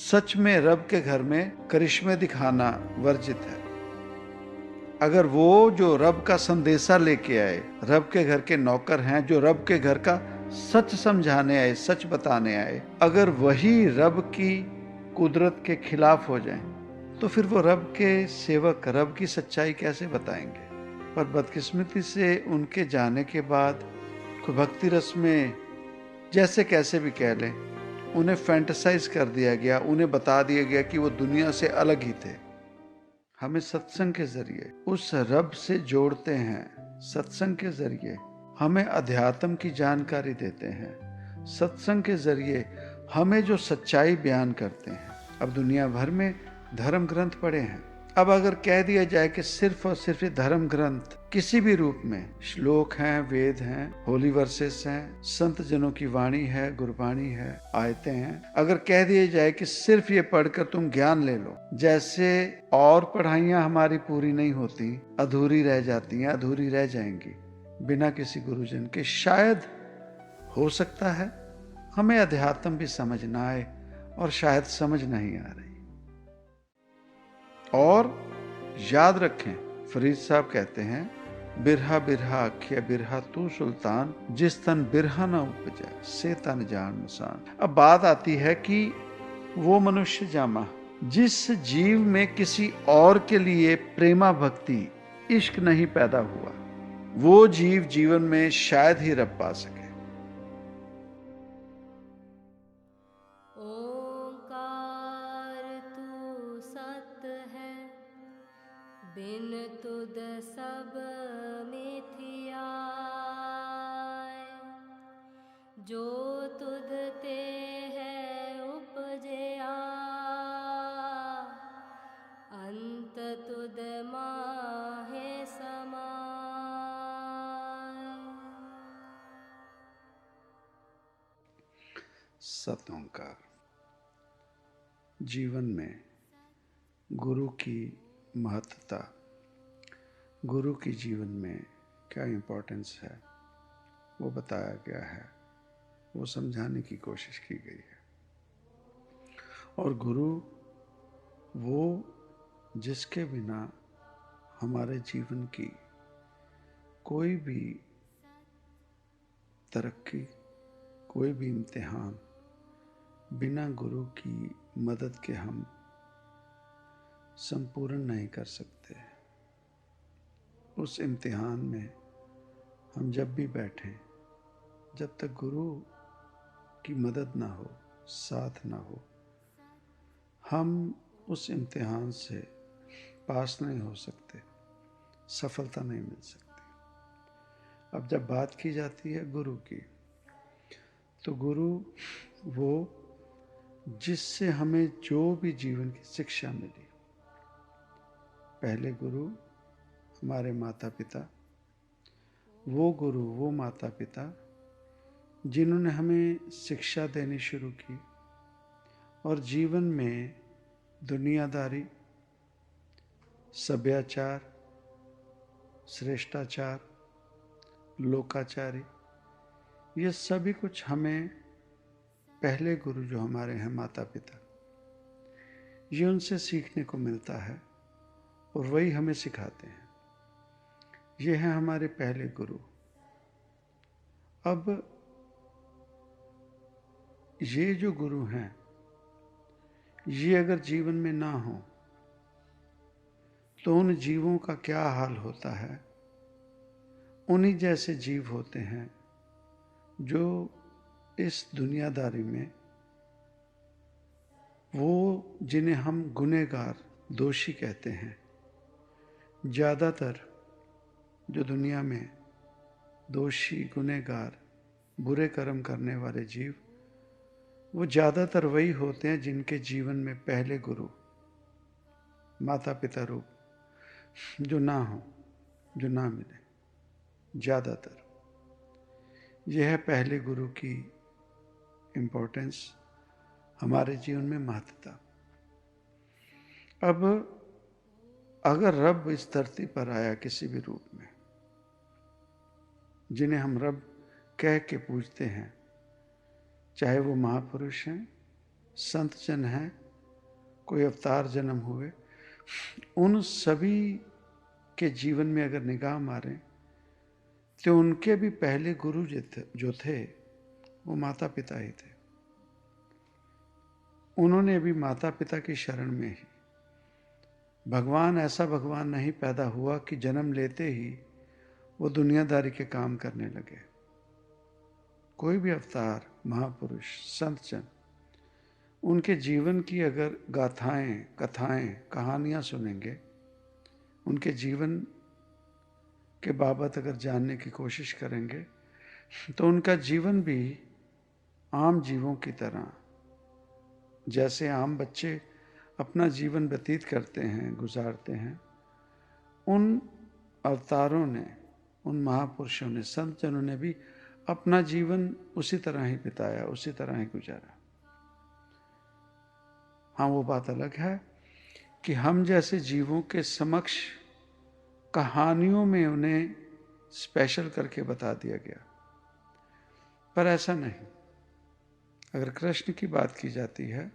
सच में रब के घर में करिश्मे दिखाना वर्जित है। अगर वो जो रब का संदेशा लेके आए, रब के घर के नौकर हैं, जो रब के घर का सच समझाने आए, सच बताने आए, अगर वही रब की कुदरत के खिलाफ हो जाएं, तो फिर वो रब के सेवक रब की सच्चाई कैसे बताएंगे। पर बदकिस्मती से उनके जाने के बाद कोई भक्ति रस में जैसे कैसे भी कह लें, उन्हें फैंटेसाइज कर दिया गया, उन्हें बता दिया गया कि वो दुनिया से अलग ही थे। हमें सत्संग के जरिए उस रब से जोड़ते हैं, सत्संग के जरिए हमें अध्यात्म की जानकारी देते हैं, सत्संग के जरिए हमें जो सच्चाई बयान करते हैं। अब दुनिया भर में धर्म ग्रंथ पढ़े हैं, अब अगर कह दिया जाए कि सिर्फ और सिर्फ धर्म ग्रंथ किसी भी रूप में श्लोक हैं, वेद हैं, होली वर्सेस हैं, संत जनों की वाणी है, गुरबाणी है, आयतें हैं, अगर कह दिया जाए कि सिर्फ ये पढ़कर तुम ज्ञान ले लो, जैसे और पढ़ाइयाँ हमारी पूरी नहीं होती, अधूरी रह जाती हैं, अधूरी रह जाएंगी बिना किसी गुरुजन के, शायद हो सकता है हमें अध्यात्म भी समझ ना आए और शायद समझ नहीं आ रही। और याद रखें, फरीद साहब कहते हैं, बिरहा बिरहा आखिया बिरहा तू सुल्तान, जिस तन बिरहा न उपजा से तन जान नुसान। अब बात आती है कि वो मनुष्य जामा जिस जीव में किसी और के लिए प्रेमा भक्ति इश्क नहीं पैदा हुआ, वो जीव जीवन में शायद ही रब पा सके। ओंकार तू सत है, बिन तुद सब मिथियाय। जो तुद ते है उपजया, अंत तुद माहे समाय। सत ओंकार। जीवन में गुरु की महत्ता, गुरु की जीवन में क्या इम्पोर्टेंस है, वो बताया गया है, वो समझाने की कोशिश की गई है। और गुरु वो जिसके बिना हमारे जीवन की कोई भी तरक्की, कोई भी इम्तिहान बिना गुरु की मदद के हम संपूर्ण नहीं कर सकते। उस इम्तिहान में हम जब भी बैठें, जब तक गुरु की मदद ना हो, साथ ना हो, हम उस इम्तिहान से पास नहीं हो सकते, सफलता नहीं मिल सकती। अब जब बात की जाती है गुरु की, तो गुरु वो जिससे हमें जो भी जीवन की शिक्षा मिली, पहले गुरु हमारे माता पिता, वो गुरु, वो माता पिता जिन्होंने हमें शिक्षा देनी शुरू की और जीवन में दुनियादारी, सभ्याचार, श्रेष्ठाचार, लोकाचारी, ये सभी कुछ हमें पहले गुरु जो हमारे हैं माता पिता, ये उनसे सीखने को मिलता है और वही हमें सिखाते हैं। ये हैं हमारे पहले गुरु। अब ये जो गुरु हैं, ये अगर जीवन में ना हो तो उन जीवों का क्या हाल होता है। उन्हीं जैसे जीव होते हैं जो इस दुनियादारी में, वो जिन्हें हम गुनहगार, दोषी कहते हैं, ज़्यादातर जो दुनिया में दोषी, गुनहगार, बुरे कर्म करने वाले जीव, वो ज़्यादातर वही होते हैं जिनके जीवन में पहले गुरु, माता पिता रूप जो ना हो, जो ना मिले। ज़्यादातर यह है पहले गुरु की इम्पोर्टेंस, हमारे जीवन में महत्ता। अब अगर रब इस धरती पर आया किसी भी रूप में, जिन्हें हम रब कह के पूजते हैं, चाहे वो महापुरुष हैं, संत जन हैं, कोई अवतार जन्म हुए, उन सभी के जीवन में अगर निगाह मारें तो उनके भी पहले गुरु जो थे वो माता पिता ही थे। उन्होंने भी माता पिता की शरण में ही, भगवान ऐसा भगवान नहीं पैदा हुआ कि जन्म लेते ही वो दुनियादारी के काम करने लगे। कोई भी अवतार, महापुरुष, संत जन, उनके जीवन की अगर गाथाएं, कथाएं, कहानियां सुनेंगे, उनके जीवन के बाबत अगर जानने की कोशिश करेंगे तो उनका जीवन भी आम जीवों की तरह, जैसे आम बच्चे अपना जीवन व्यतीत करते हैं, गुजारते हैं, उन अवतारों ने, उन महापुरुषों ने, संत जनों ने भी अपना जीवन उसी तरह ही बिताया, उसी तरह ही गुजारा। हाँ, वो बात अलग है कि हम जैसे जीवों के समक्ष कहानियों में उन्हें स्पेशल करके बता दिया गया, पर ऐसा नहीं। अगर कृष्ण की बात की जाती है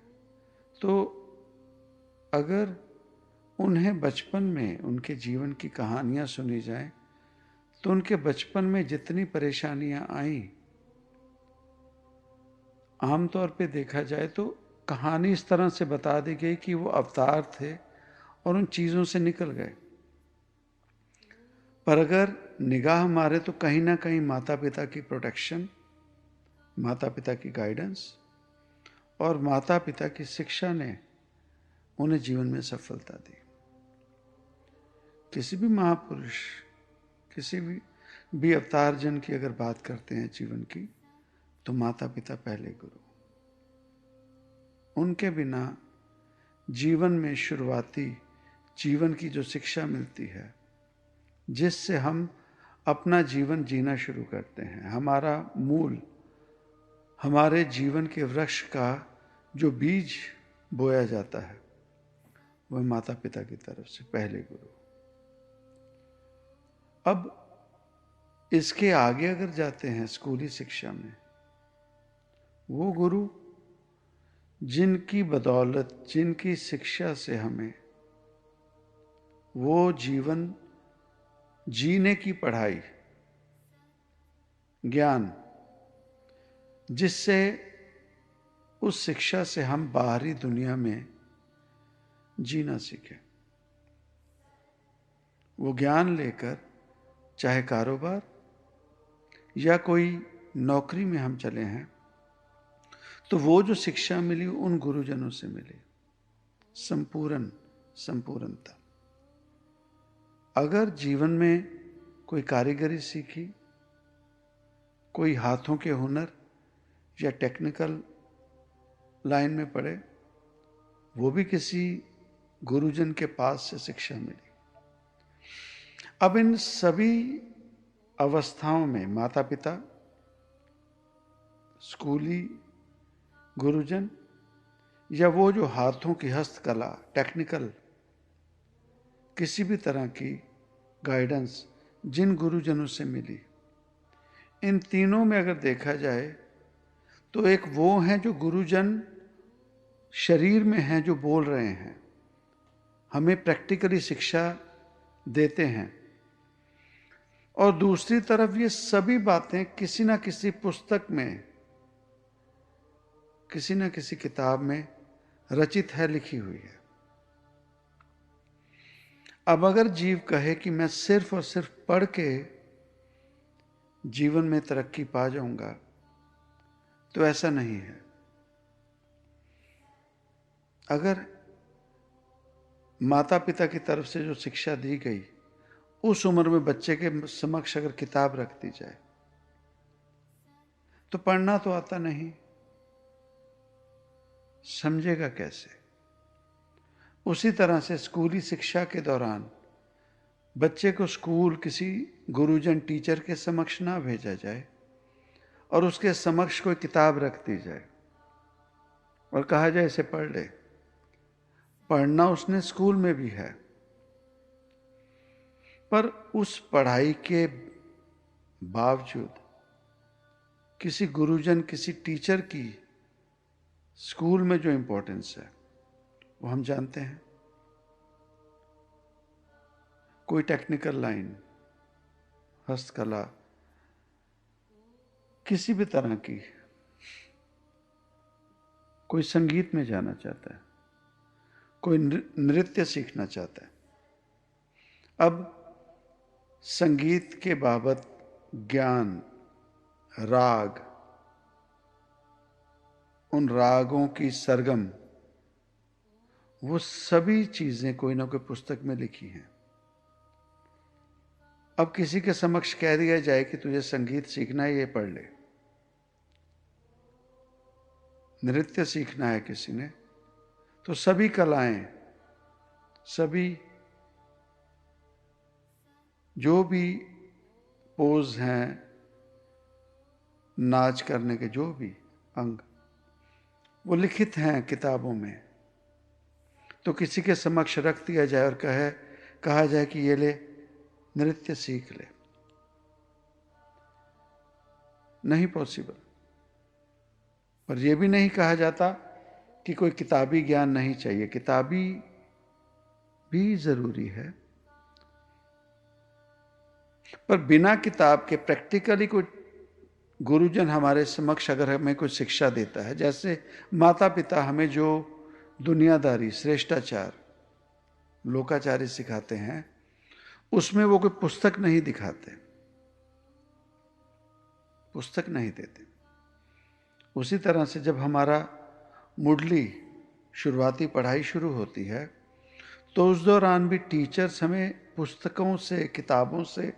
तो अगर उन्हें बचपन में उनके जीवन की कहानियां सुनी जाए तो उनके बचपन में जितनी परेशानियां आईं, आमतौर पे देखा जाए तो कहानी इस तरह से बता दी गई कि वो अवतार थे और उन चीज़ों से निकल गए। पर अगर निगाह मारे तो कहीं ना कहीं माता पिता की प्रोटेक्शन, माता पिता की गाइडेंस और माता पिता की शिक्षा ने उन्हें जीवन में सफलता दी। किसी भी महापुरुष, किसी भी अवतार जन की अगर बात करते हैं जीवन की, तो माता पिता पहले गुरु। उनके बिना जीवन में शुरुआती जीवन की जो शिक्षा मिलती है, जिससे हम अपना जीवन जीना शुरू करते हैं, हमारा मूल, हमारे जीवन के वृक्ष का जो बीज बोया जाता है, वह माता पिता की तरफ से पहले गुरु। अब इसके आगे अगर जाते हैं स्कूली शिक्षा में, वो गुरु जिनकी बदौलत, जिनकी शिक्षा से हमें वो जीवन जीने की पढ़ाई, ज्ञान, जिससे उस शिक्षा से हम बाहरी दुनिया में जीना सीखें। वो ज्ञान लेकर चाहे कारोबार या कोई नौकरी में हम चले हैं, तो वो जो शिक्षा मिली उन गुरुजनों से मिली, संपूर्णता। अगर जीवन में कोई कारीगरी सीखी, कोई हाथों के हुनर या टेक्निकल लाइन में पढ़े, वो भी किसी गुरुजन के पास से शिक्षा मिली। अब इन सभी अवस्थाओं में माता पिता, स्कूली गुरुजन या वो जो हाथों की हस्तकला, टेक्निकल, किसी भी तरह की गाइडेंस जिन गुरुजनों से मिली, इन तीनों में अगर देखा जाए तो एक वो हैं जो गुरुजन शरीर में हैं, जो बोल रहे हैं, हमें प्रैक्टिकली शिक्षा देते हैं, और दूसरी तरफ ये सभी बातें किसी ना किसी पुस्तक में, किसी ना किसी किताब में रचित है, लिखी हुई है। अब अगर जीव कहे कि मैं सिर्फ और सिर्फ पढ़ के जीवन में तरक्की पा जाऊंगा, तो ऐसा नहीं है। अगर माता पिता की तरफ से जो शिक्षा दी गई, उस उम्र में बच्चे के समक्ष अगर किताब रख दी जाए तो पढ़ना तो आता नहीं, समझेगा कैसे? उसी तरह से स्कूली शिक्षा के दौरान बच्चे को स्कूल किसी गुरुजन, टीचर के समक्ष ना भेजा जाए और उसके समक्ष कोई किताब रख दी जाए और कहा जाए इसे पढ़ ले। पढ़ना उसने स्कूल में भी है, पर उस पढ़ाई के बावजूद किसी गुरुजन, किसी टीचर की स्कूल में जो इंपॉर्टेंस है, वो हम जानते हैं। कोई टेक्निकल लाइन, हस्तकला, किसी भी तरह की, कोई संगीत में जाना चाहता है, कोई नृत्य सीखना चाहता है। अब संगीत के बाबत ज्ञान, राग, उन रागों की सरगम, वो सभी चीजें कोई ना कोई पुस्तक में लिखी हैं। अब किसी के समक्ष कह दिया जाए कि तुझे संगीत सीखना है, ये पढ़ ले। नृत्य सीखना है किसी ने, तो सभी कलाएं, सभी जो भी पोज हैं, नाच करने के जो भी अंग, वो लिखित हैं किताबों में। तो किसी के समक्ष रख दिया जाए और कहा जाए कि ये ले, नृत्य सीख ले, नहीं पॉसिबल। पर यह भी नहीं कहा जाता कि कोई किताबी ज्ञान नहीं चाहिए, किताबी भी जरूरी है, पर बिना किताब के प्रैक्टिकली कोई गुरुजन हमारे समक्ष अगर हमें कोई शिक्षा देता है, जैसे माता पिता हमें जो दुनियादारी, श्रेष्ठाचार, लोकाचारी सिखाते हैं, उसमें वो कोई पुस्तक नहीं दिखाते, पुस्तक नहीं देते। उसी तरह से जब हमारा मुढ़ली शुरुआती पढ़ाई शुरू होती है, तो उस दौरान भी टीचर्स हमें पुस्तकों से, किताबों से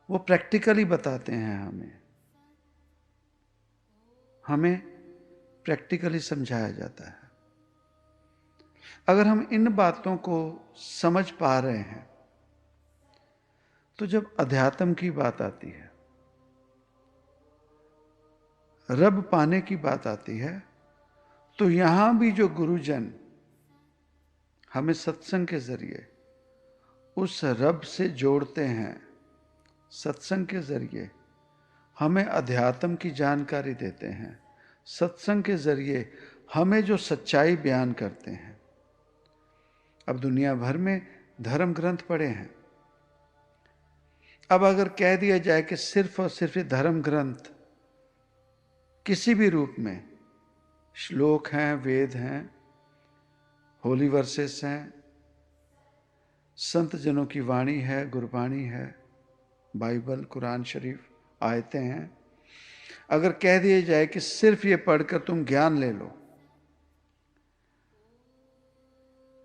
वो प्रैक्टिकली बताते हैं, हमें प्रैक्टिकली समझाया जाता है। अगर हम इन बातों को समझ पा रहे हैं, तो जब अध्यात्म की बात आती है, रब पाने की बात आती है, तो यहां भी जो गुरुजन हमें सत्संग के जरिए उस रब से जोड़ते हैं, सत्संग के जरिए हमें अध्यात्म की जानकारी देते हैं, सत्संग के जरिए हमें जो सच्चाई बयान करते हैं। अब दुनिया भर में धर्म ग्रंथ पढ़े हैं, अब अगर कह दिया जाए कि सिर्फ और सिर्फ धर्म ग्रंथ किसी भी रूप में, श्लोक हैं, वेद हैं, होली वर्सेस हैं, संत जनों की वाणी है, गुरबाणी है, बाइबल, कुरान शरीफ, आयतें हैं, अगर कह दिया जाए कि सिर्फ ये पढ़कर तुम ज्ञान ले लो,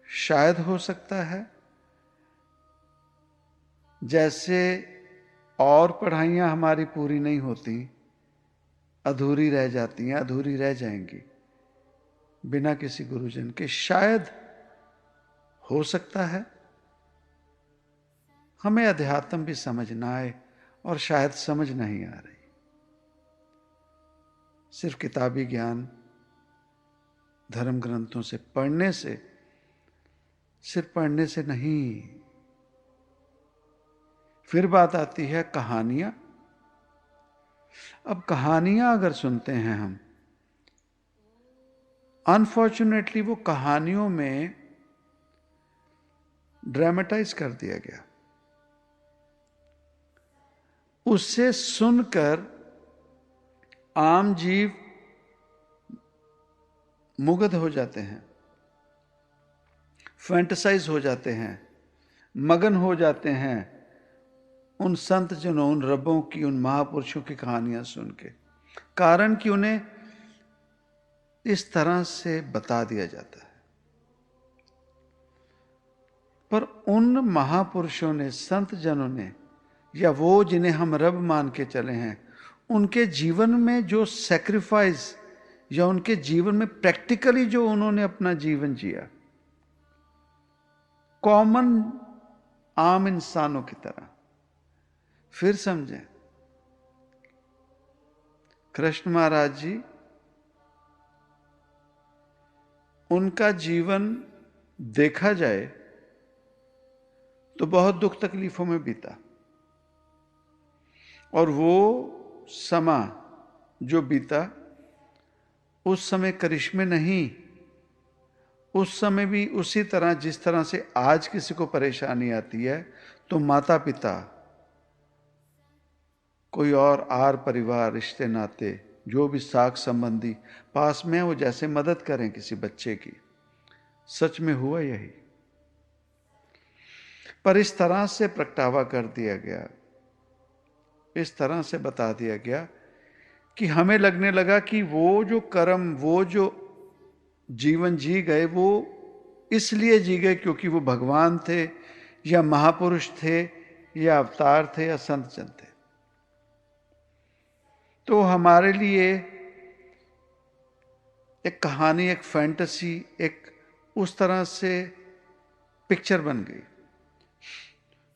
शायद हो सकता है जैसे और पढ़ाइयां हमारी पूरी नहीं होती, अधूरी रह जाती हैं, अधूरी रह जाएंगी बिना किसी गुरुजन के, शायद हो सकता है हमें अध्यात्म भी समझ ना आए, और शायद समझ नहीं आ रही। सिर्फ किताबी ज्ञान धर्म ग्रंथों से पढ़ने से, सिर्फ पढ़ने से नहीं। फिर बात आती है कहानियां। अब कहानियां अगर सुनते हैं हम, अनफॉर्चुनेटली वो कहानियों में ड्रामेटाइज कर दिया गया, उससे सुनकर आम जीव मुग्ध हो जाते हैं, फैंटेसाइज हो जाते हैं, मगन हो जाते हैं उन संत जनों, उन रबों की, उन महापुरुषों की कहानियां सुन के। कारण कि उन्हें इस तरह से बता दिया जाता है। पर उन महापुरुषों ने, संत जनों ने, या वो जिन्हें हम रब मान के चले हैं, उनके जीवन में जो सैक्रिफाइस, या उनके जीवन में प्रैक्टिकली जो उन्होंने अपना जीवन जिया, कॉमन आम इंसानों की तरह। फिर समझें, कृष्ण महाराज जी, उनका जीवन देखा जाए तो बहुत दुख तकलीफों में बीता, और वो समा जो बीता, उस समय करिश्मे नहीं, उस समय भी उसी तरह जिस तरह से आज किसी को परेशानी आती है, तो माता पिता, कोई और आर परिवार, रिश्ते नाते, जो भी साख संबंधी पास में है, वो जैसे मदद करें किसी बच्चे की। सच में हुआ यही। पर इस तरह से प्रगटावा कर दिया गया, इस तरह से बता दिया गया कि हमें लगने लगा कि वो जो कर्म, वो जो जीवन जी गए, वो इसलिए जी गए क्योंकि वो भगवान थे या महापुरुष थे या अवतार थे या संत जन थे। तो हमारे लिए एक कहानी, एक फैंटेसी, एक उस तरह से पिक्चर बन गई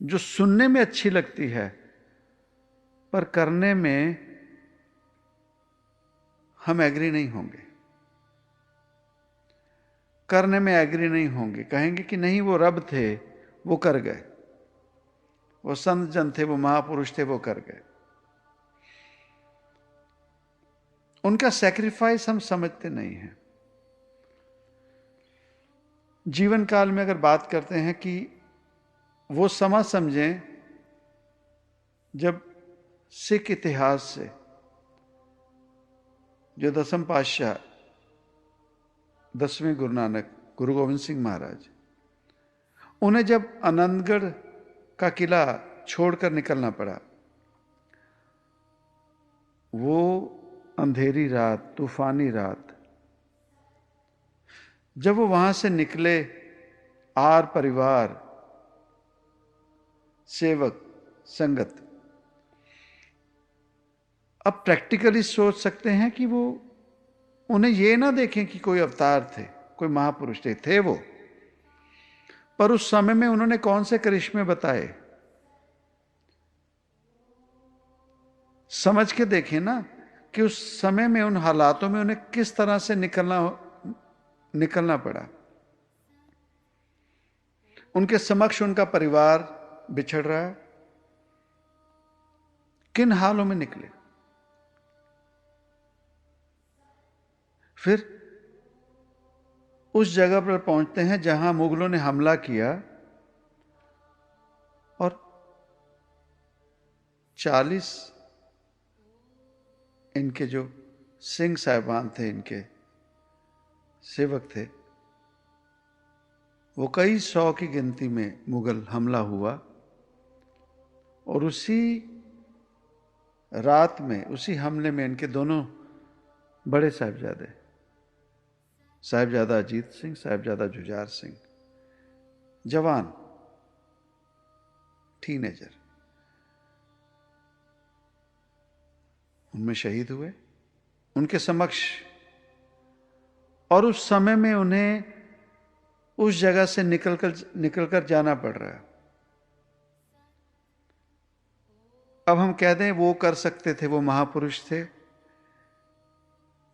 जो सुनने में अच्छी लगती है, पर करने में हम एग्री नहीं होंगे, करने में एग्री नहीं होंगे। कहेंगे कि नहीं, वो रब थे, वो कर गए, वो संत जन थे, वो महापुरुष थे, वो कर गए। उनका सैक्रिफाइस हम समझते नहीं हैं। जीवन काल में अगर बात करते हैं कि वो समा समझें जब सिख इतिहास से जो दसम पातशाह, 10वें गुरु नानक, गुरु गोविंद सिंह महाराज, उन्हें जब आनंदगढ़ का किला छोड़कर निकलना पड़ा, वो अंधेरी रात, तूफानी रात, जब वो वहां से निकले, आर परिवार, सेवक, संगत, अब प्रैक्टिकली सोच सकते हैं कि वो, उन्हें ये ना देखें कि कोई अवतार थे, कोई महापुरुष थे वो, पर उस समय में उन्होंने कौन से करिश्मे बताए, समझ के देखें ना कि उस समय में, उन हालातों में उन्हें किस तरह से निकलना पड़ा। उनके समक्ष उनका परिवार बिछड़ रहा है, किन हालों में निकले। फिर उस जगह पर पहुंचते हैं जहां मुगलों ने हमला किया और 40 इनके जो सिंह साहिबान थे, इनके सेवक थे, वो कई 100 की गिनती में मुगल हमला हुआ। और उसी रात में, उसी हमले में इनके दोनों बड़े साहिबजादे, साहिबजादा अजीत सिंह, साहिबजादा जुझार सिंह, जवान, टीनेजर, उनमें शहीद हुए उनके समक्ष। और उस समय में उन्हें उस जगह से निकलकर जाना पड़ रहा है। अब हम कह दें वो कर सकते थे, वो महापुरुष थे,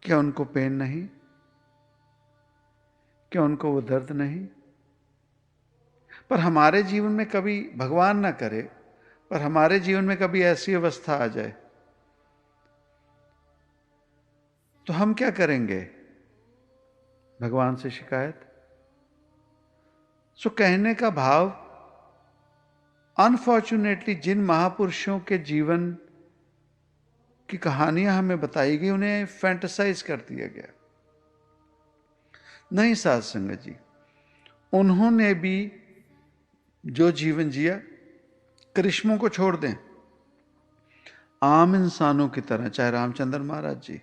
क्या उनको पेन नहीं? क्या उनको वो दर्द नहीं? पर हमारे जीवन में कभी, भगवान ना करे, पर हमारे जीवन में कभी ऐसी अवस्था आ जाए तो हम क्या करेंगे? भगवान से शिकायत। सो कहने का भाव, अनफॉर्चुनेटली जिन महापुरुषों के जीवन की कहानियां हमें बताई गई, उन्हें फैंटेसाइज कर दिया गया। नहीं साध संगत जी, उन्होंने भी जो जीवन जिया, करिश्मों को छोड़ दें, आम इंसानों की तरह, चाहे रामचंद्र महाराज जी,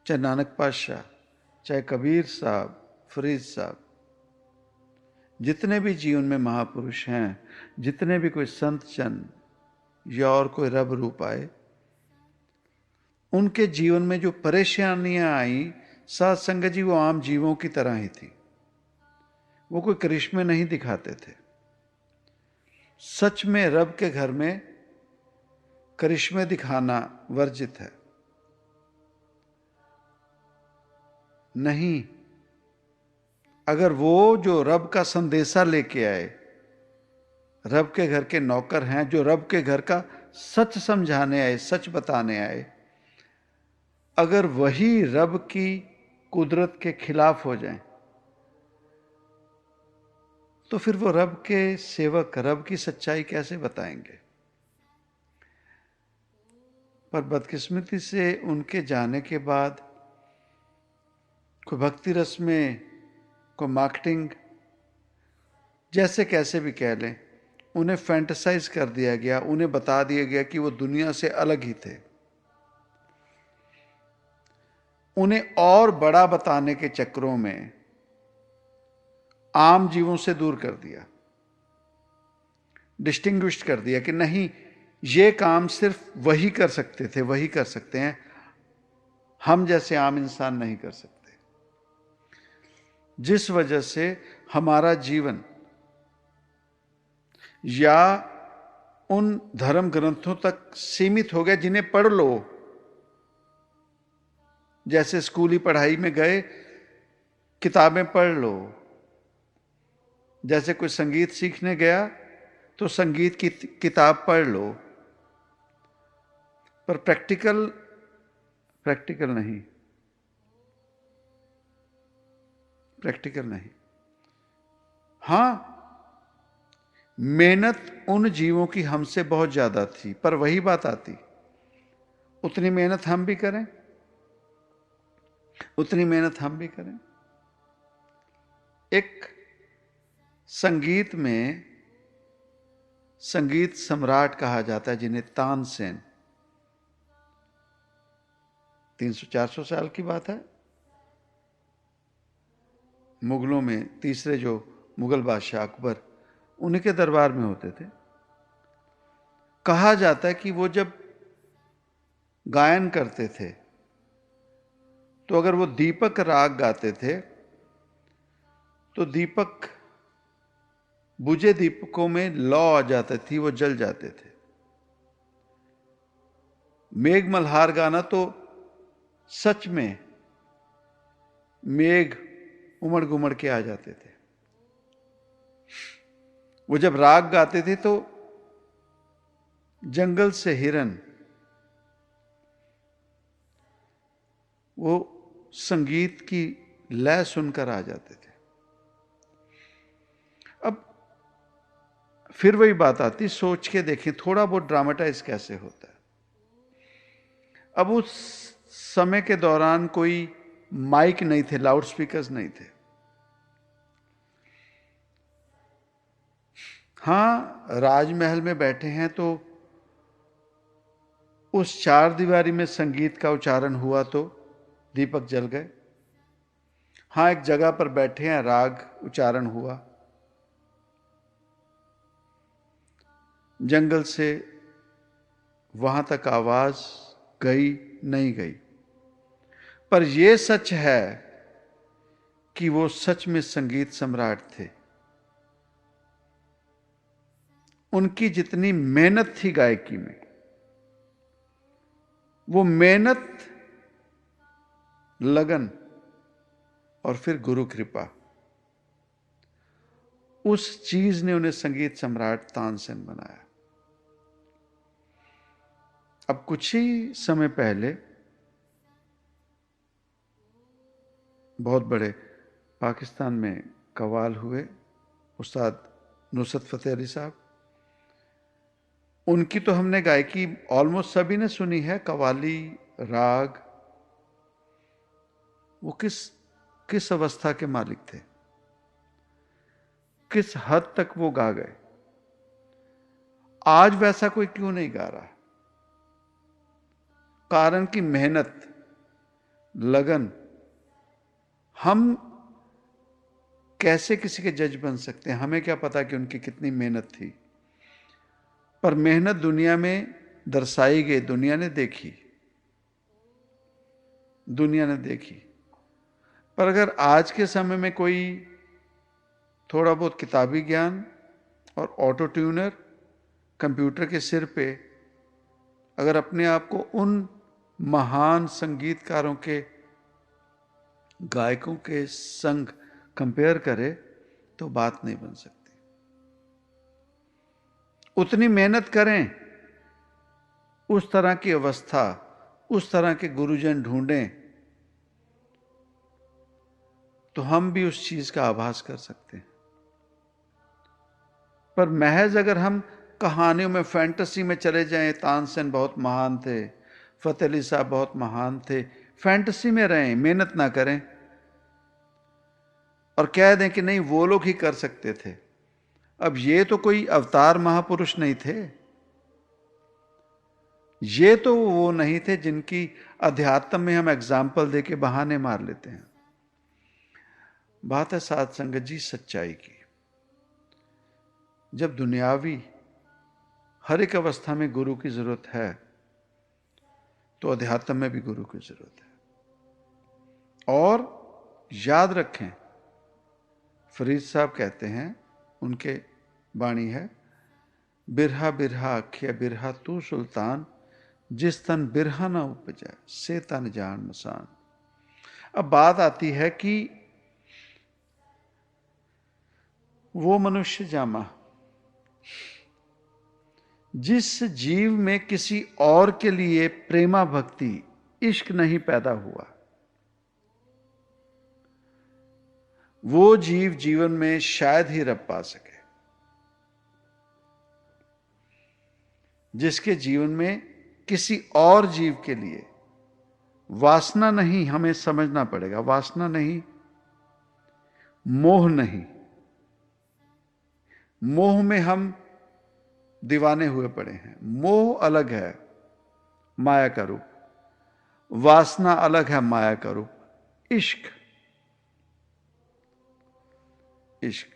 चाहे नानक पातशाह, चाहे कबीर साहब, फरीद साहब, जितने भी जीवन में महापुरुष हैं, जितने भी कोई संत जन या और कोई रब रूप आए, उनके जीवन में जो परेशानियां आई, साध संगत जी, वो आम जीवों की तरह ही थी। वो कोई करिश्मे नहीं दिखाते थे। सच में रब के घर में करिश्मे दिखाना वर्जित है। नहीं, अगर वो जो रब का संदेशा लेके आए, रब के घर के नौकर हैं, जो रब के घर का सच समझाने आए, सच बताने आए, अगर वही रब की कुदरत के खिलाफ हो जाएं, तो फिर वो रब के सेवक रब की सच्चाई कैसे बताएंगे? पर बदकिस्मती से उनके जाने के बाद कोई भक्ति रस में, कोई मार्केटिंग, जैसे कैसे भी कह लें, उन्हें फैंटेसाइज कर दिया गया, उन्हें बता दिया गया कि वो दुनिया से अलग ही थे। उन्हें और बड़ा बताने के चक्करों में आम जीवों से दूर कर दिया, डिस्टिंग्विश कर दिया कि नहीं, ये काम सिर्फ वही कर सकते थे, वही कर सकते हैं, हम जैसे आम इंसान नहीं कर सकते। जिस वजह से हमारा जीवन या उन धर्म ग्रंथों तक सीमित हो गया जिन्हें पढ़ लो। जैसे स्कूली पढ़ाई में गए, किताबें पढ़ लो। जैसे कोई संगीत सीखने गया तो संगीत की किताब पढ़ लो, पर प्रैक्टिकल नहीं। हां, मेहनत उन जीवों की हमसे बहुत ज्यादा थी, पर वही बात आती, उतनी मेहनत हम भी करें, एक संगीत में संगीत सम्राट कहा जाता है जिन्हें तानसेन, 300-400 साल की बात है, मुगलों में तीसरे जो मुगल बादशाह अकबर, उन्हीं के दरबार में होते थे। कहा जाता है कि वो जब गायन करते थे तो अगर वो दीपक राग गाते थे तो दीपक, बुझे दीपकों में लौ आ जाती थी, वो जल जाते थे। मेघ मल्हार गाना तो सच में मेघ उमड़ गुमड़ के आ जाते थे। वो जब राग गाते थे तो जंगल से हिरन वो संगीत की लय सुनकर आ जाते थे। अब फिर वही बात आती, सोच के देखें थोड़ा बहुत ड्रामेटाइज कैसे होता है। अब उस समय के दौरान कोई माइक नहीं थे, लाउड स्पीकर्स नहीं थे। हां, राजमहल में बैठे हैं तो उस चार दीवारी में संगीत का उच्चारण हुआ तो दीपक जल गए। हां, एक जगह पर बैठे हैं, राग उच्चारण हुआ, जंगल से वहां तक आवाज गई नहीं गई, पर यह सच है कि वो सच में संगीत सम्राट थे। उनकी जितनी मेहनत थी गायकी में, वो मेहनत, लगन और फिर गुरु कृपा, उस चीज ने उन्हें संगीत सम्राट तानसेन बनाया। अब कुछ ही समय पहले बहुत बड़े पाकिस्तान में कव्वाल हुए, उस्ताद नुसरत फतेह अली साहब, उनकी तो हमने गायकी ऑलमोस्ट सभी ने सुनी है। कव्वाली राग, वो किस अवस्था के मालिक थे, किस हद तक वो गा गए। आज वैसा कोई क्यों नहीं गा रहा? कारण की मेहनत, लगन। हम कैसे किसी के जज बन सकते हैं? हमें क्या पता कि उनकी कितनी मेहनत थी, पर मेहनत दुनिया में दर्शाई गई, दुनिया ने देखी। पर अगर आज के समय में कोई थोड़ा बहुत किताबी ज्ञान और ऑटो ट्यूनर कंप्यूटर के सिर पे अगर अपने आप को उन महान संगीतकारों के, गायकों के संग कंपेयर करे तो बात नहीं बन सकती। उतनी मेहनत करें, उस तरह की अवस्था, उस तरह के गुरुजन ढूंढें तो हम भी उस चीज का आभास कर सकते हैं। पर महज अगर हम कहानियों में, फैंटेसी में चले जाएं, तानसेन बहुत महान थे, फतेह अली साहब बहुत महान थे, फैंटेसी में रहें, मेहनत ना करें और कह दें कि नहीं वो लोग ही कर सकते थे। अब ये तो कोई अवतार महापुरुष नहीं थे, ये तो वो नहीं थे जिनकी अध्यात्म में हम एग्जाम्पल देके बहाने मार लेते हैं। बात है साध संगत जी सच्चाई की। जब दुनियावी हर एक अवस्था में गुरु की जरूरत है, तो अध्यात्म में भी गुरु की जरूरत है। और याद रखें, फरीद साहब कहते हैं, उनके बाणी है, बिरहा बिरहा आख्या बिरहा तू सुल्तान, जिस तन बिरहा ना उपजा से तन जान मसान। अब बात आती है कि वो मनुष्य जामा जिस जीव में किसी और के लिए प्रेमा भक्ति, इश्क नहीं पैदा हुआ, वो जीव जीवन में शायद ही रब पा सके। जिसके जीवन में किसी और जीव के लिए वासना नहीं, हमें समझना पड़ेगा, वासना नहीं, मोह नहीं। मोह में हम दीवाने हुए पड़े हैं। मोह अलग है, माया का रूप, वासना अलग है, माया का रूप। इश्क, इश्क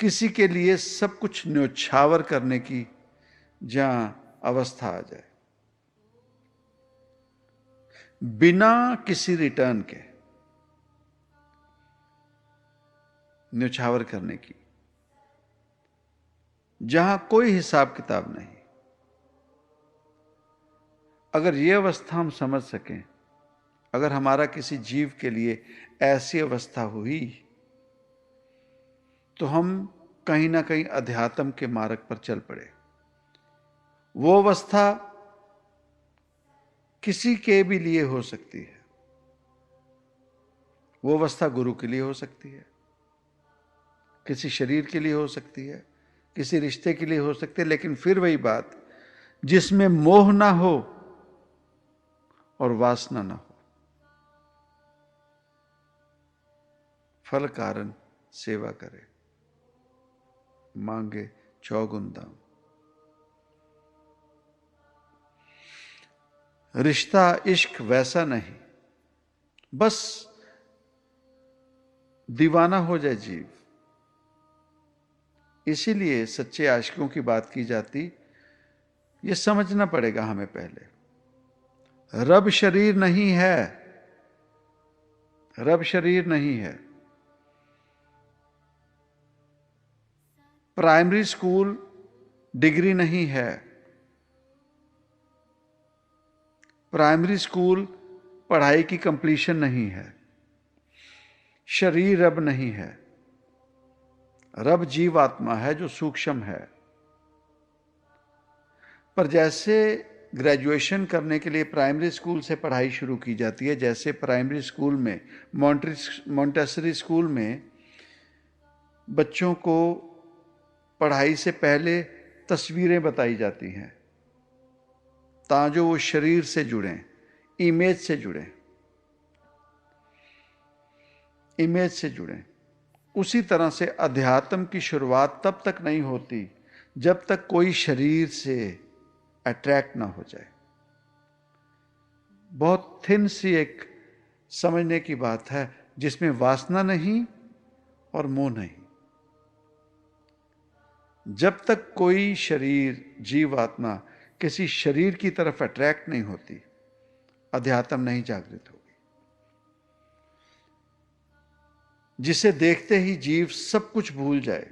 किसी के लिए सब कुछ न्योछावर करने की जहां अवस्था आ जाए, बिना किसी रिटर्न के न्योछावर करने की, जहां कोई हिसाब किताब नहीं। अगर यह अवस्था हम समझ सकें, अगर हमारा किसी जीव के लिए ऐसी अवस्था हुई, तो हम कहीं ना कहीं अध्यात्म के मार्ग पर चल पड़े। वो अवस्था किसी के भी लिए हो सकती है, वो अवस्था गुरु के लिए हो सकती है, किसी शरीर के लिए हो सकती है, किसी रिश्ते के लिए हो सकती है, लेकिन फिर वही बात, जिसमें मोह ना हो और वासना ना हो। फल कारण सेवा करे, मांगे चौगुन दाम। रिश्ता इश्क वैसा नहीं, बस दीवाना हो जाए जीव। इसीलिए सच्चे आशिकों की बात की जाती, ये समझना पड़ेगा हमें पहले, रब शरीर नहीं है, रब शरीर नहीं है। प्राइमरी स्कूल डिग्री नहीं है, प्राइमरी स्कूल पढ़ाई की कंप्लीशन नहीं है। शरीर रब नहीं है, रब जीव आत्मा है जो सूक्ष्म है। पर जैसे ग्रेजुएशन करने के लिए प्राइमरी स्कूल से पढ़ाई शुरू की जाती है, जैसे प्राइमरी स्कूल में, मॉन्टेसरी स्कूल में बच्चों को पढ़ाई से पहले तस्वीरें बताई जाती हैं, ताकि वो शरीर से जुड़ें, इमेज से जुड़ें, इमेज से जुड़ें। उसी तरह से अध्यात्म की शुरुआत तब तक नहीं होती जब तक कोई शरीर से अट्रैक्ट ना हो जाए। बहुत थिन सी एक समझने की बात है, जिसमें वासना नहीं और मोह नहीं। जब तक कोई शरीर, जीव आत्मा किसी शरीर की तरफ अट्रैक्ट नहीं होती, अध्यात्म नहीं जागृत होगी। जिसे देखते ही जीव सब कुछ भूल जाए,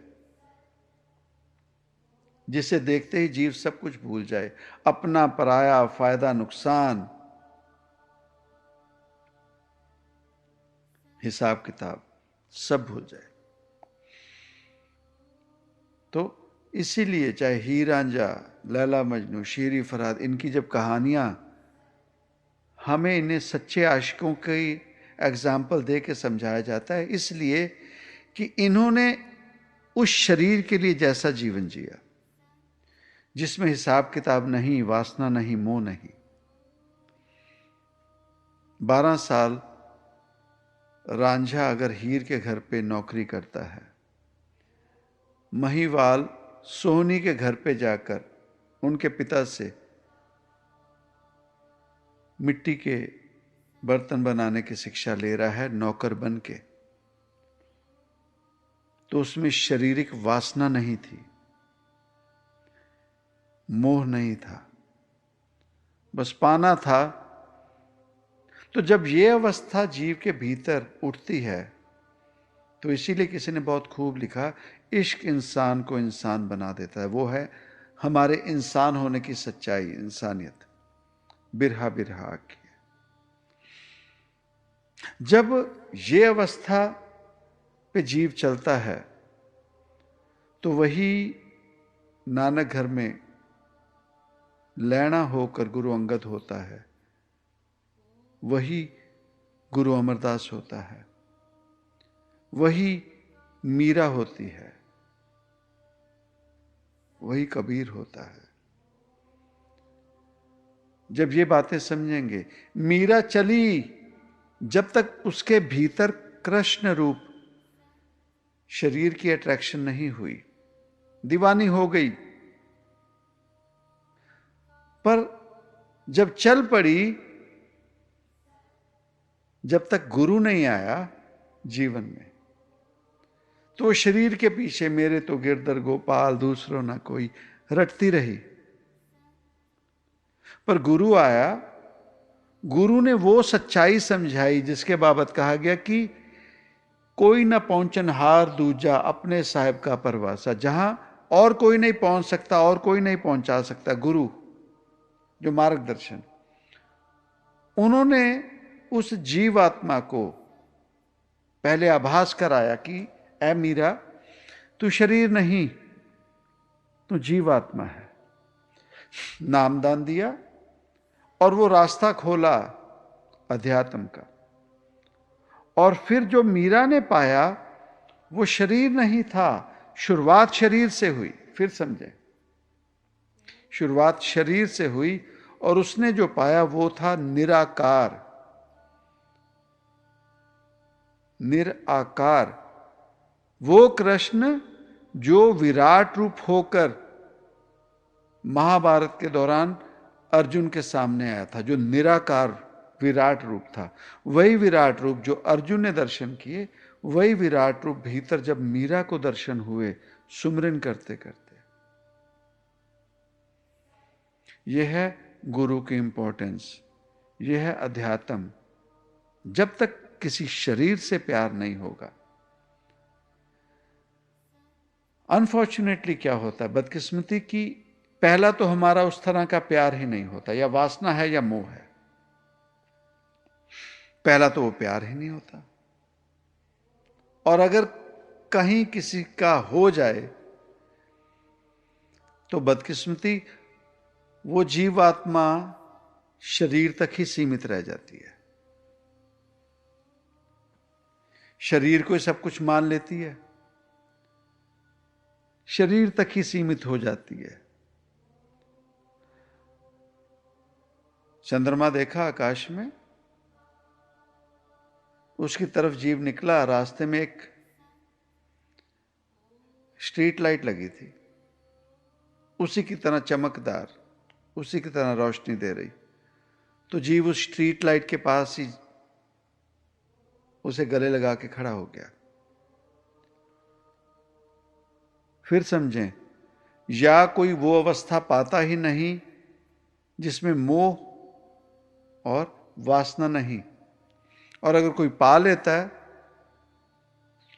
जिसे देखते ही जीव सब कुछ भूल जाए, अपना पराया, फायदा नुकसान, हिसाब किताब सब भूल जाए। तो इसीलिए चाहे हीर रांझा, लैला मजनू, शीरी फरहाद, इनकी जब कहानियां, हमें इन्हें सच्चे आशिकों की एग्जाम्पल दे के समझाया जाता है, इसलिए कि इन्होंने उस शरीर के लिए जैसा जीवन जिया जिसमें हिसाब किताब नहीं, वासना नहीं, मोह नहीं। 12 साल रांझा अगर हीर के घर पे नौकरी करता है, महिवाल सोहनी के घर पे जाकर उनके पिता से मिट्टी के बर्तन बनाने की शिक्षा ले रहा है नौकर बन के, तो उसमें शारीरिक वासना नहीं थी, मोह नहीं था, बस पाना था। तो जब ये अवस्था जीव के भीतर उठती है, तो इसीलिए किसी ने बहुत खूब लिखा, इश्क इंसान को इंसान बना देता है। वो है हमारे इंसान होने की सच्चाई, इंसानियत। बिरहा बिरहा की जब ये अवस्था पे जीव चलता है, तो वही नानक घर में लैना होकर गुरु अंगद होता है, वही गुरु अमरदास होता है, वही मीरा होती है, वही कबीर होता है। जब ये बातें समझेंगे, मीरा चली जब तक उसके भीतर कृष्ण रूप शरीर की अट्रैक्शन नहीं हुई, दीवानी हो गई। पर जब चल पड़ी, जब तक गुरु नहीं आया जीवन में, तो शरीर के पीछे मेरे तो गिरधर गोपाल दूसरों ना कोई रटती रही। पर गुरु आया, गुरु ने वो सच्चाई समझाई जिसके बाबत कहा गया कि कोई ना पहुंचनहार दूजा अपने साहिब का परवासा। जहां और कोई नहीं पहुंच सकता और कोई नहीं पहुंचा सकता, गुरु जो मार्गदर्शन, उन्होंने उस जीवात्मा को पहले आभास कराया कि ऐ मीरा, तू शरीर नहीं, तू जीवात्मा है। नामदान दिया और वो रास्ता खोला अध्यात्म का। और फिर जो मीरा ने पाया वो शरीर नहीं था, शुरुआत शरीर से हुई। फिर समझे, शुरुआत शरीर से हुई और उसने जो पाया वो था निराकार। निराकार वो कृष्ण जो विराट रूप होकर महाभारत के दौरान अर्जुन के सामने आया था, जो निराकार विराट रूप था। वही विराट रूप जो अर्जुन ने दर्शन किए, वही विराट रूप भीतर जब मीरा को दर्शन हुए सुमरन करते करते। यह है गुरु की इंपॉर्टेंस, यह है अध्यात्म। जब तक किसी शरीर से प्यार नहीं होगा, अनफॉर्चुनेटली क्या होता है, बदकिस्मती की, पहला तो हमारा उस तरह का प्यार ही नहीं होता, या वासना है या मोह है। पहला तो वो प्यार ही नहीं होता। और अगर कहीं किसी का हो जाए तो बदकिस्मती वो जीवात्मा शरीर तक ही सीमित रह जाती है, शरीर को सब कुछ मान लेती है, शरीर तक ही सीमित हो जाती है। चंद्रमा देखा आकाश में, उसकी तरफ जीव निकला, रास्ते में एक स्ट्रीट लाइट लगी थी, उसी की तरह चमकदार, उसी की तरह रोशनी दे रही। तो जीव उस स्ट्रीट लाइट के पास ही उसे गले लगा के खड़ा हो गया। फिर समझें, या कोई वो अवस्था पाता ही नहीं जिसमें मोह और वासना नहीं, और अगर कोई पा लेता है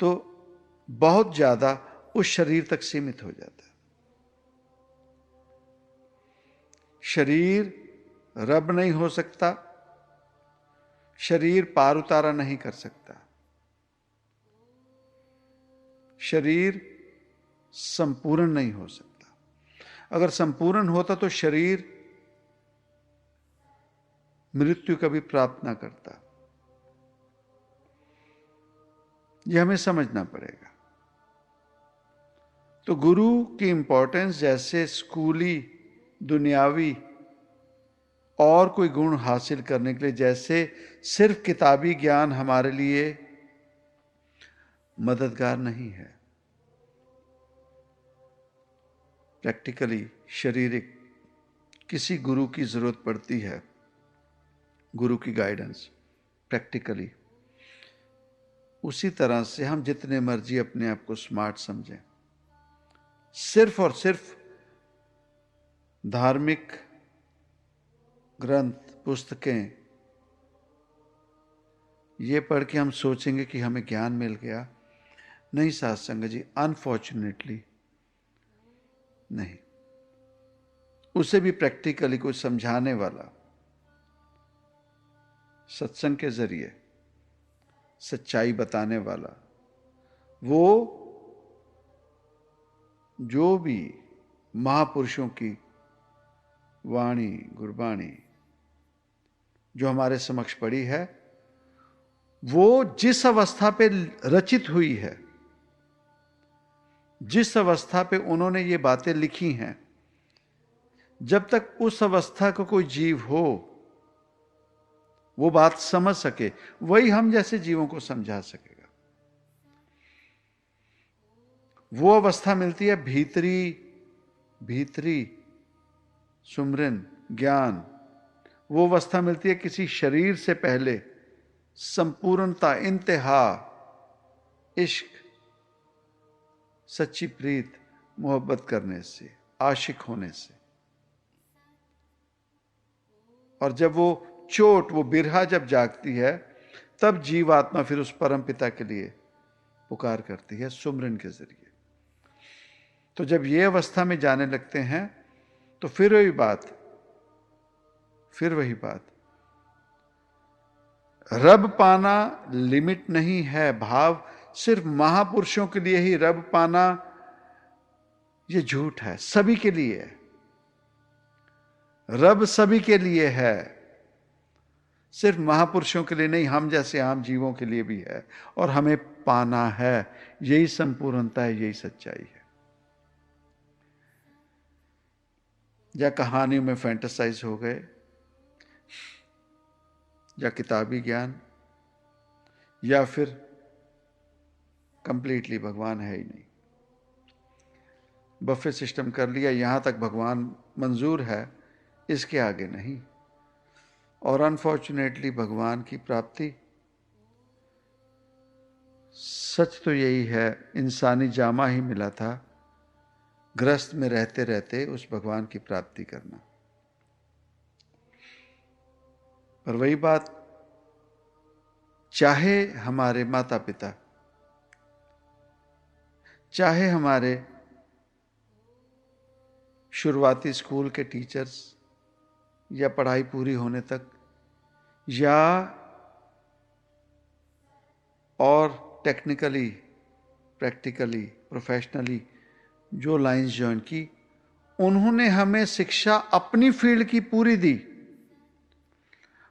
तो बहुत ज्यादा उस शरीर तक सीमित हो जाता है। शरीर रब नहीं हो सकता, शरीर पार उतारा नहीं कर सकता, शरीर संपूर्ण नहीं हो सकता। अगर संपूर्ण होता तो शरीर मृत्यु कभी प्राप्त ना करता। यह हमें समझना पड़ेगा। तो गुरु की इंपॉर्टेंस जैसे स्कूली दुनियावी और कोई गुण हासिल करने के लिए जैसे सिर्फ किताबी ज्ञान हमारे लिए मददगार नहीं है, प्रैक्टिकली शारीरिक किसी गुरु की जरूरत पड़ती है, गुरु की गाइडेंस प्रैक्टिकली। उसी तरह से हम जितने मर्जी अपने आप को स्मार्ट समझें, सिर्फ और सिर्फ धार्मिक ग्रंथ पुस्तकें ये पढ़ के हम सोचेंगे कि हमें ज्ञान मिल गया, नहीं साथ संगत जी, अनफॉर्चुनेटली नहीं। उसे भी प्रैक्टिकली कुछ समझाने वाला, सत्संग के जरिए सच्चाई बताने वाला, वो जो भी महापुरुषों की वाणी गुरबाणी जो हमारे समक्ष पड़ी है, वो जिस अवस्था पे रचित हुई है, जिस अवस्था पे उन्होंने ये बातें लिखी हैं, जब तक उस अवस्था को कोई जीव हो वो बात समझ सके, वही हम जैसे जीवों को समझा सकेगा। वो अवस्था मिलती है भीतरी सुमरन ज्ञान। वो अवस्था मिलती है किसी शरीर से पहले संपूर्णता, इंतहा, इश्क, सच्ची प्रीत, मोहब्बत करने से, आशिक होने से। और जब वो चोट, वो बिरहा जब जागती है, तब जीवात्मा फिर उस परम पिता के लिए पुकार करती है सुमरन के जरिए। तो जब ये अवस्था में जाने लगते हैं तो फिर वही बात, रब पाना लिमिट नहीं है। भाव सिर्फ महापुरुषों के लिए ही रब पाना, ये झूठ है। सभी के लिए है, रब सभी के लिए है, सिर्फ महापुरुषों के लिए नहीं, हम जैसे आम जीवों के लिए भी है। और हमें पाना है, यही संपूर्णता है, यही सच्चाई है। या कहानियों में फैंटेसाइज हो गए, या किताबी ज्ञान, या फिर कंप्लीटली भगवान है ही नहीं, बफे सिस्टम कर लिया, यहां तक भगवान मंजूर है, इसके आगे नहीं। और अनफॉर्चुनेटली भगवान की प्राप्ति, सच तो यही है, इंसानी जामा ही मिला था, ग्रस्त में रहते रहते उस भगवान की प्राप्ति करना। पर वही बात, चाहे हमारे माता पिता, चाहे हमारे शुरुआती स्कूल के टीचर्स, या पढ़ाई पूरी होने तक, या और टेक्निकली, प्रैक्टिकली, प्रोफेशनली जो लाइंस ज्वाइन की, उन्होंने हमें शिक्षा अपनी फील्ड की पूरी दी,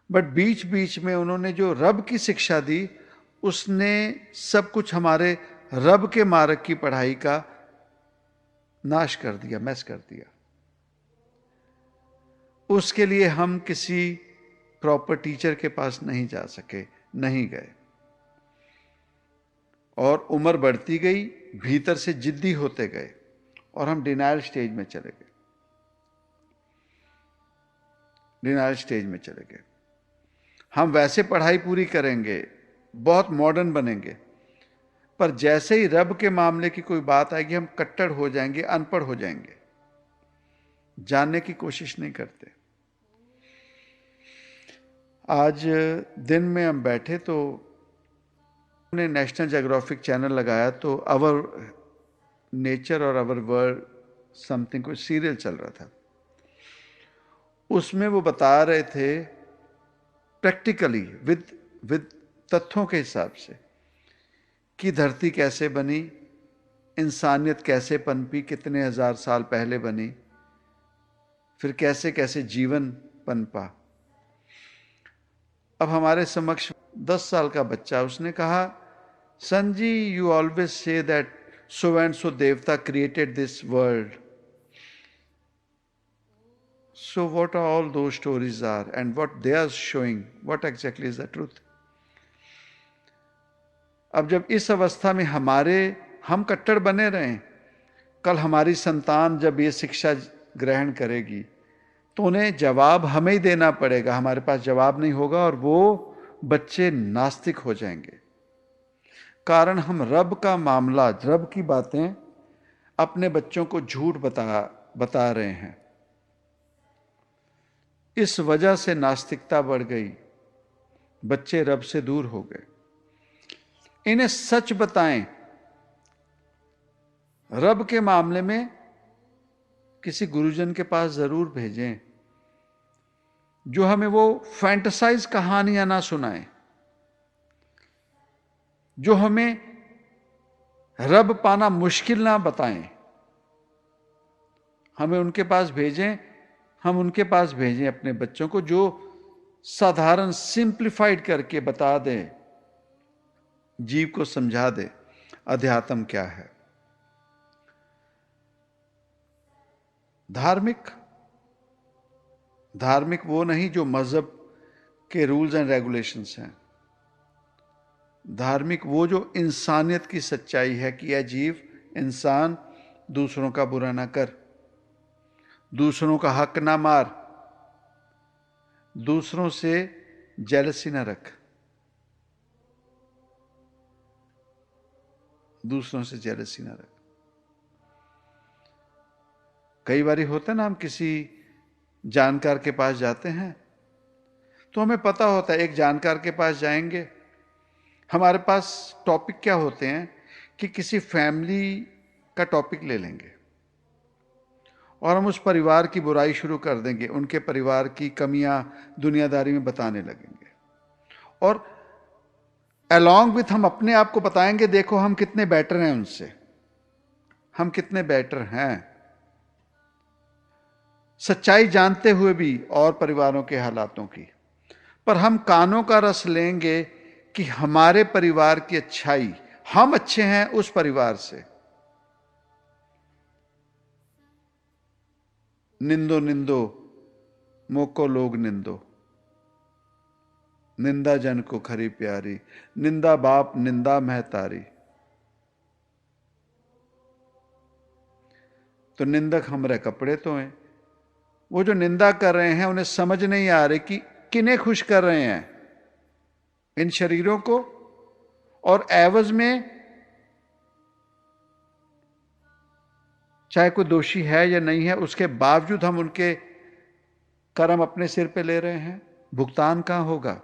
बट बीच बीच में उन्होंने जो रब की शिक्षा दी, उसने सब कुछ हमारे रब के मार्ग की पढ़ाई का नाश कर दिया, मैस कर दिया। उसके लिए हम किसी प्रॉपर टीचर के पास नहीं जा सके, नहीं गए। और उम्र बढ़ती गई, भीतर से जिद्दी होते गए, और हम डिनायल स्टेज में चले गए, डिनायल स्टेज में चले गए। हम वैसे पढ़ाई पूरी करेंगे, बहुत मॉडर्न बनेंगे, पर जैसे ही रब के मामले की कोई बात आएगी, हम कट्टर हो जाएंगे, अनपढ़ हो जाएंगे, जानने की कोशिश नहीं करते। आज दिन में हम बैठे तो हमने नेशनल ज्योग्राफिक चैनल लगाया, तो अवर नेचर और अवर वर्ल्ड समथिंग कोई सीरियल चल रहा था। उसमें वो बता रहे थे प्रैक्टिकली विद तथ्यों के हिसाब से कि धरती कैसे बनी, इंसानियत कैसे पनपी, कितने हजार साल पहले बनी, फिर कैसे कैसे जीवन पनपा। अब हमारे समक्ष 10 साल का बच्चा, उसने कहा, सन जी you always say that so and so devta created this world. So what all those stories are and what they are showing, what exactly is the truth? अब जब इस अवस्था में हम कट्टर बने रहें, कल हमारी संतान जब ये शिक्षा ग्रहण करेगी तो उन्हें जवाब हमें ही देना पड़ेगा, हमारे पास जवाब नहीं होगा और वो बच्चे नास्तिक हो जाएंगे। कारण हम रब का मामला, रब की बातें अपने बच्चों को झूठ बता रहे हैं। इस वजह से नास्तिकता बढ़ गई, बच्चे रब से दूर हो गए। इन्हें सच बताएं। रब के मामले में किसी गुरुजन के पास जरूर भेजें जो हमें वो फैंटेसाइज कहानियां ना सुनाए, जो हमें रब पाना मुश्किल ना बताएं। हमें उनके पास भेजें, हम उनके पास भेजें अपने बच्चों को जो साधारण सिंप्लीफाइड करके बता दें, जीव को समझा दे अध्यात्म क्या है। धार्मिक वो नहीं जो मजहब के रूल्स एंड रेगुलेशंस हैं। धार्मिक वो जो इंसानियत की सच्चाई है कि यह जीव इंसान दूसरों का बुरा ना कर, दूसरों का हक ना मार, दूसरों से जेलसी ना रख, दूसरों से जेलसी ना रख। कई बार होता है ना, हम किसी जानकार के पास जाते हैं तो हमें पता होता है एक जानकार के पास जाएंगे, हमारे पास टॉपिक क्या होते हैं कि किसी फैमिली का टॉपिक ले लेंगे और हम उस परिवार की बुराई शुरू कर देंगे, उनके परिवार की कमियां दुनियादारी में बताने लगेंगे और अलॉन्ग विथ हम अपने आप को बताएंगे, देखो हम कितने बेटर हैं उनसे, हम कितने बेटर हैं, सच्चाई जानते हुए भी और परिवारों के हालातों की। पर हम कानों का रस लेंगे कि हमारे परिवार की अच्छाई, हम अच्छे हैं उस परिवार से। निंदो निंदो मोको लोग निंदो, निंदा जन को खरी प्यारी, निंदा बाप निंदा महतारी। तो निंदक हमारे कपड़े तो हैं, वो जो निंदा कर रहे हैं उन्हें समझ नहीं आ रही कि किन्हें खुश कर रहे हैं, इन शरीरों को, और एवज में चाहे कोई दोषी है या नहीं है उसके बावजूद हम उनके कर्म अपने सिर पे ले रहे हैं। भुगतान कहां होगा?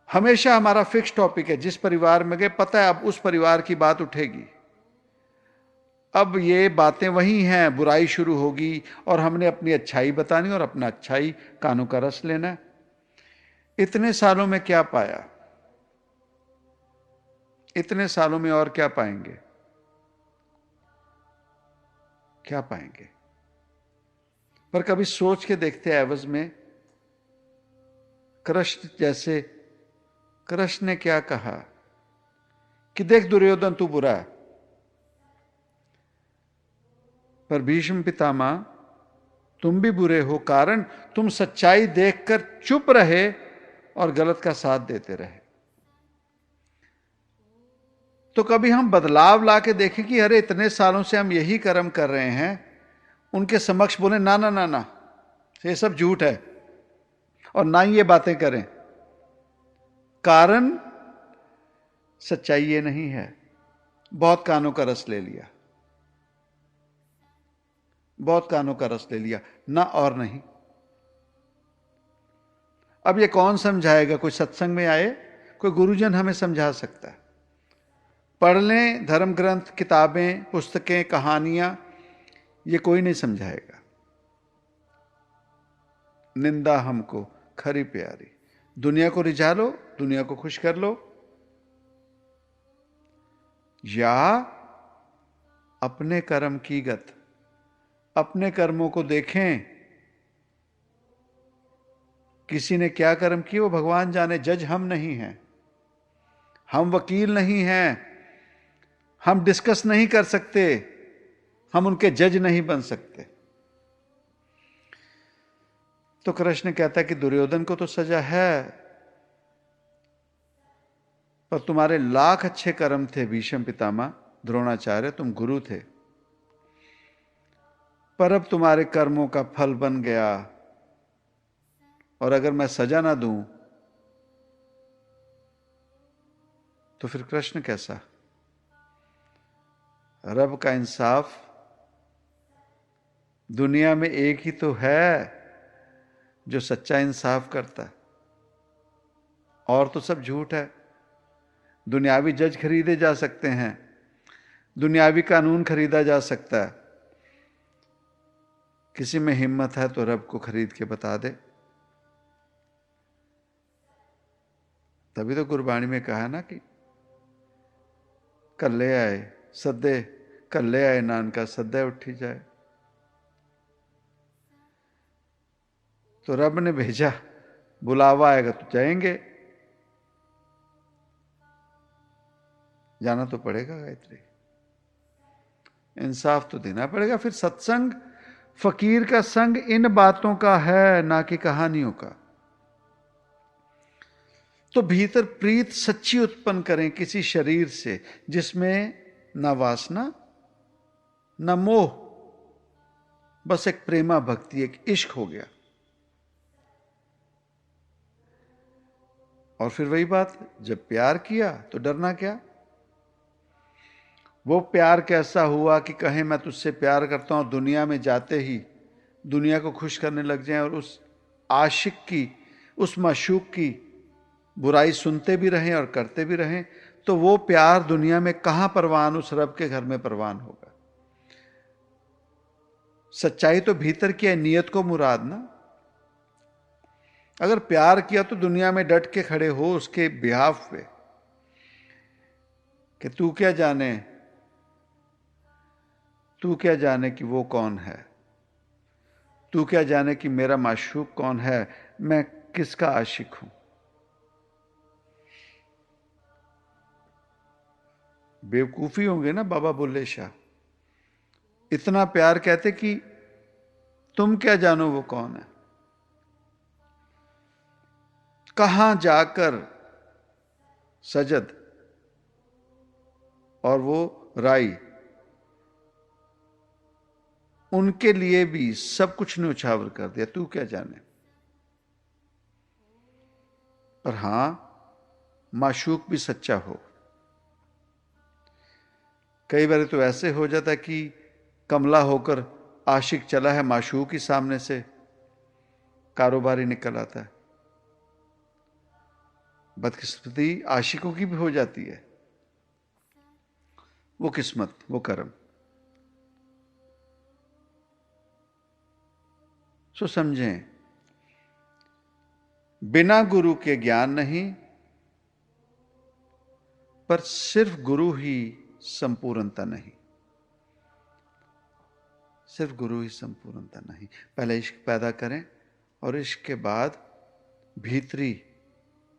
हमेशा हमारा फिक्स टॉपिक है, जिस परिवार में गए पता है अब उस परिवार की बात उठेगी, अब ये बातें वही हैं, बुराई शुरू होगी और हमने अपनी अच्छाई बतानी और अपना अच्छाई कानों का रस लेना है। इतने सालों में क्या पाया, इतने सालों में और क्या पाएंगे, क्या पाएंगे? पर कभी सोच के देखते हैं एवज में कृष्ण जैसे, कृष्ण ने क्या कहा कि देख दुर्योधन तू बुरा है, पर भीष्म पितामह तुम भी बुरे हो, कारण तुम सच्चाई देखकर चुप रहे और गलत का साथ देते रहे। तो कभी हम बदलाव लाके देखें कि अरे इतने सालों से हम यही कर्म कर रहे हैं, उनके समक्ष बोले ना ना ना ना ये सब झूठ है और ना ही ये बातें करें, कारण सच्चाई ये नहीं है। बहुत कानों का रस ले लिया, बहुत कानों का रस ले लिया, ना और नहीं। अब ये कौन समझाएगा? कोई सत्संग में आए, कोई गुरुजन हमें समझा सकता है। पढ़ लें धर्म ग्रंथ, किताबें, पुस्तकें, कहानियां, ये कोई नहीं समझाएगा। निंदा हमको खरी प्यारी, दुनिया को रिझा लो, दुनिया को खुश कर लो, या अपने कर्म की गत, अपने कर्मों को देखें। किसी ने क्या कर्म किए वो भगवान जाने, जज हम नहीं हैं। हम वकील नहीं हैं, हम डिस्कस नहीं कर सकते, हम उनके जज नहीं बन सकते। तो कृष्ण कहता है कि दुर्योधन को तो सजा है, पर तुम्हारे लाख अच्छे कर्म थे भीष्म पितामह, द्रोणाचार्य, तुम गुरु थे, पर अब तुम्हारे कर्मों का फल बन गया, और अगर मैं सजा ना दूं तो फिर कृष्ण कैसा? रब का इंसाफ दुनिया में एक ही तो है जो सच्चा इंसाफ करता है, और तो सब झूठ है। दुनियावी जज खरीदे जा सकते हैं, दुनियावी कानून खरीदा जा सकता है, किसी में हिम्मत है तो रब को खरीद के बता दे। तभी तो गुरबाणी में कहा ना कि कल्ले आए सदे, कल्ले आए नानका सदे उठी जाए। तो रब ने भेजा, बुलावा आएगा तो जाएंगे, जाना तो पड़ेगा गायत्री, इंसाफ तो देना पड़ेगा। फिर सत्संग फकीर का संग इन बातों का है, ना कि कहानियों का। तो भीतर प्रीत सच्ची उत्पन्न करें किसी शरीर से जिसमें ना वासना ना मोह, बस एक प्रेमा भक्ति, एक इश्क हो गया। और फिर वही बात, जब प्यार किया तो डरना क्या? वो प्यार कैसा हुआ कि कहें मैं तुझसे प्यार करता हूं, दुनिया में जाते ही दुनिया को खुश करने लग जाएं, और उस आशिक की, उस माशूक की बुराई सुनते भी रहें और करते भी रहें, तो वो प्यार दुनिया में कहां परवान, उस रब के घर में परवान होगा। सच्चाई तो भीतर की है, नियत को मुराद ना। अगर प्यार किया तो दुनिया में डट के खड़े हो उसके बिहाफ पे, कि तू क्या जाने, तू क्या जाने कि वो कौन है, तू क्या जाने कि मेरा माशूक कौन है, मैं किसका आशिक हूं। बेवकूफी होंगे ना बाबा बुल्ले शाह, इतना प्यार कहते कि तुम क्या जानो वो कौन है। कहां जाकर सजद और वो राई, उनके लिए भी सब कुछ न्यौछावर कर दिया, तू क्या जाने। पर हां, माशूक भी सच्चा हो। कई बार तो ऐसे हो जाता है कि कमला होकर आशिक चला है, माशूक ही सामने से कारोबारी निकल आता है। बदकिस्मती आशिकों की भी हो जाती है, वो किस्मत, वो कर्म। सो समझें, बिना गुरु के ज्ञान नहीं, पर सिर्फ गुरु ही संपूर्णता नहीं, सिर्फ गुरु ही संपूर्णता नहीं। पहले इश्क पैदा करें, और इश्क के बाद भीतरी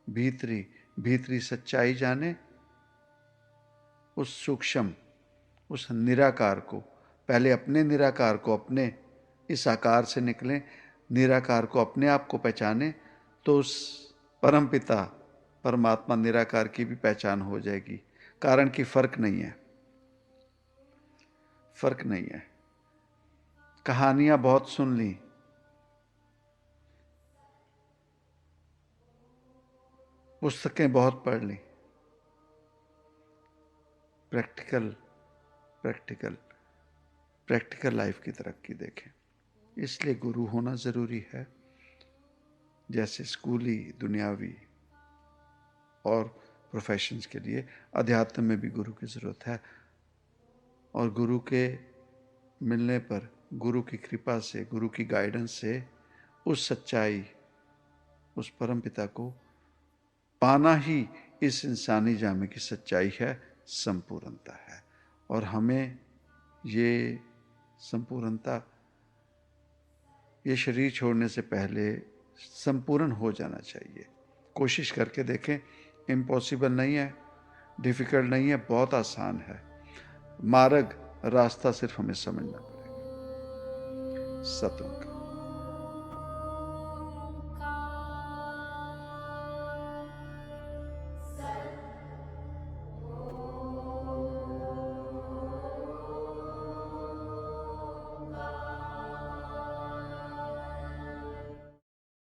भीतरी भीतरी सच्चाई जाने, उस सूक्ष्म, उस निराकार को, पहले अपने निराकार को, अपने इस आकार से निकलें, निराकार को, अपने आप को पहचाने, तो उस परम पिता परमात्मा निराकार की भी पहचान हो जाएगी। कारण कि फर्क नहीं है, फर्क नहीं है। कहानियां बहुत सुन ली, पुस्तकें बहुत पढ़ ली, प्रैक्टिकल प्रैक्टिकल प्रैक्टिकल लाइफ की तरक्की देखें। इसलिए गुरु होना जरूरी है। जैसे स्कूली, दुनियावी और प्रोफेशंस के लिए अध्यात्म में भी गुरु की जरूरत है। और गुरु के मिलने पर, गुरु की कृपा से, गुरु की गाइडेंस से उस सच्चाई, उस परम पिता को पाना ही इस इंसानी जामे की सच्चाई है, संपूर्णता है। और हमें ये संपूर्णता, ये शरीर छोड़ने से पहले संपूर्ण हो जाना चाहिए। कोशिश करके देखें, इम्पॉसिबल नहीं है, डिफिकल्ट नहीं है, बहुत आसान है। मार्ग, रास्ता सिर्फ हमें समझना पड़ेगा। सतों का